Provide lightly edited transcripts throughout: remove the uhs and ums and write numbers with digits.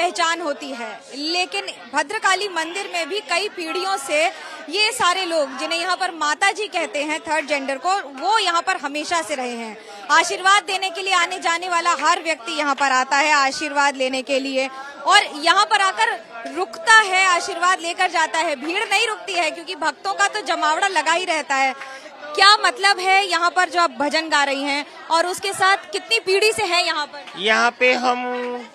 पहचान होती है, लेकिन भद्रकाली मंदिर में भी कई पीढ़ियों से ये सारे लोग जिन्हें यहाँ पर माता जी कहते हैं थर्ड जेंडर को, वो यहाँ पर हमेशा से रहे हैं। आशीर्वाद देने के लिए आने जाने वाला हर व्यक्ति यहाँ पर आता है आशीर्वाद लेने के लिए, और यहाँ पर आकर रुकता है, आशीर्वाद लेकर जाता है। भीड़ नहीं रुकती है क्योंकि भक्तों का तो जमावड़ा लगा ही रहता है। क्या मतलब है यहाँ पर जो आप भजन गा रही हैं, और उसके साथ कितनी पीढ़ी से है यहाँ पर? यहाँ पे हम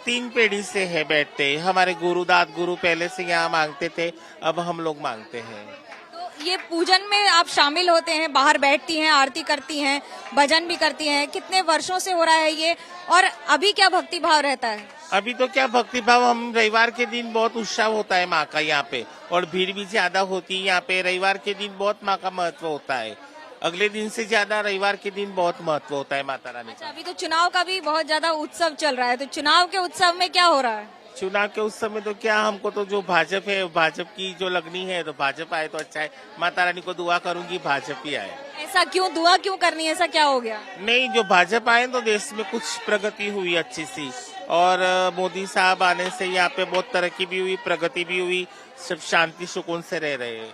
3 पीढ़ी से है बैठते। हमारे गुरुदात गुरु पहले से यहाँ मांगते थे, अब हम लोग मांगते हैं। तो ये पूजन में आप शामिल होते हैं, बाहर बैठती हैं, आरती करती हैं, भजन भी करती हैं। कितने वर्षों से हो रहा है ये, और अभी क्या भक्ति भाव रहता है? अभी तो क्या भक्ति भाव, हम रविवार के दिन बहुत उत्साह होता है माँ का यहाँ पे, और भीड़ भी ज्यादा होती है यहाँ पे। रविवार के दिन बहुत माँ का महत्व होता है, अगले दिन से ज्यादा रविवार के दिन बहुत महत्व होता है माता रानी का। अभी तो चुनाव का भी बहुत ज्यादा उत्सव चल रहा है, तो चुनाव के उत्सव में क्या हो रहा है? चुनाव के उस समय तो क्या, हमको तो जो भाजपा है, भाजपा की जो लगनी है, तो भाजपा आए तो अच्छा है। माता रानी को दुआ करूंगी भाजपा ही आए। ऐसा क्यों, दुआ क्यों करनी है, ऐसा क्या हो गया? नहीं, जो भाजपा आए तो देश में कुछ प्रगति हुई अच्छी सी, और मोदी साहब आने से यहाँ पे बहुत तरक्की भी हुई, प्रगति भी हुई, सब शांति सुकून से रह रहे हैं।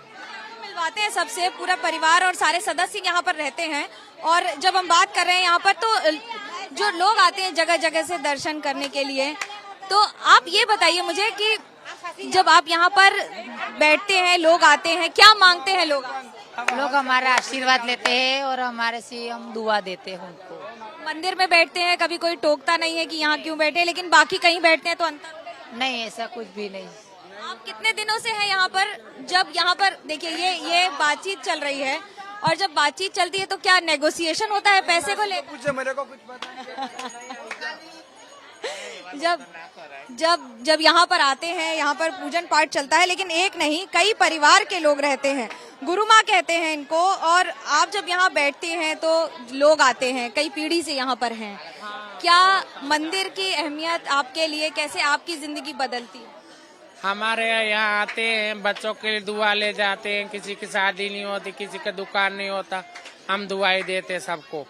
मिलवाते हैं सबसे, पूरा परिवार और सारे सदस्य यहाँ पर रहते हैं। और जब हम बात कर रहे हैं यहाँ पर, तो जो लोग आते हैं जगह जगह से दर्शन करने के लिए, तो आप ये बताइए मुझे कि जब आप यहाँ पर बैठते हैं, लोग आते हैं, क्या मांगते हैं लोग? लोग हमारा आशीर्वाद लेते हैं और हमारे से हम दुआ देते हैं उनको। मंदिर में बैठते हैं, कभी कोई टोकता नहीं है कि यहाँ क्यों बैठे, लेकिन बाकी कहीं बैठते हैं तो अंतर नहीं, ऐसा कुछ भी नहीं। आप कितने दिनों से हैं यहाँ पर? जब यहाँ पर देखिए ये बातचीत चल रही है, और जब बातचीत चलती है तो क्या नेगोशिएशन होता है पैसे को लेकर? मेरे को कुछ पता जब यहाँ पर आते हैं, यहाँ पर पूजन पाठ चलता है, लेकिन एक नहीं कई परिवार के लोग रहते हैं, गुरु माँ कहते हैं इनको। और आप जब यहाँ बैठते हैं तो लोग आते हैं, कई पीढ़ी से यहाँ पर हैं। क्या मंदिर की अहमियत आपके लिए, कैसे आपकी जिंदगी बदलती है? हमारे यहाँ आते हैं, बच्चों के लिए दुआ ले जाते हैं, किसी की शादी नहीं होती, किसी का दुकान नहीं होता, हम दुआई देते हैं सबको,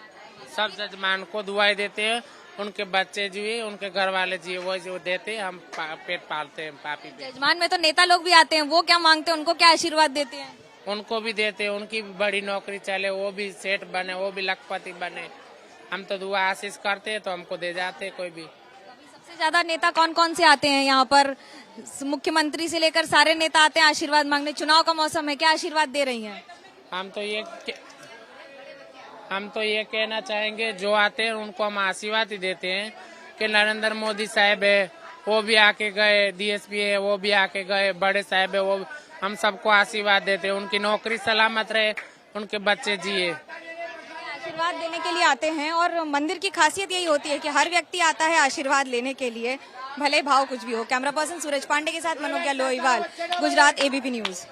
सब जजमान को दुआई देते हैं। उनके बच्चे जो है, उनके घर वाले जी वो जो देते हैं, हम पेट पालते हैं। पापी पे जजमान में तो नेता लोग भी आते हैं, वो क्या मांगते हैं, उनको क्या आशीर्वाद देते हैं? उनको भी देते हैं, उनकी बड़ी नौकरी चले, वो भी सेठ बने, वो भी लखपति बने। हम तो दुआ आशीष करते हैं तो हमको दे जाते हैं कोई भी। सबसे ज्यादा नेता कौन कौन से आते हैं यहाँ पर? मुख्यमंत्री से लेकर सारे नेता आते हैं आशीर्वाद मांगने। चुनाव का मौसम है, क्या आशीर्वाद दे रही हैं? हम तो ये कहना चाहेंगे, जो आते हैं उनको हम आशीर्वाद ही देते हैं कि नरेंद्र मोदी साहब है, वो भी आके गए, डीएसपी है वो भी आके गए, बड़े साहब है वो, हम सबको आशीर्वाद देते हैं, उनकी नौकरी सलामत रहे, उनके बच्चे जिए। आशीर्वाद देने के लिए आते हैं, और मंदिर की खासियत यही होती है कि हर व्यक्ति आता है आशीर्वाद लेने के लिए, भले भाव कुछ भी हो। कैमरा पर्सन सूरज पांडे के साथ मनोज्ञा लोईवाल, गुजरात ABP न्यूज।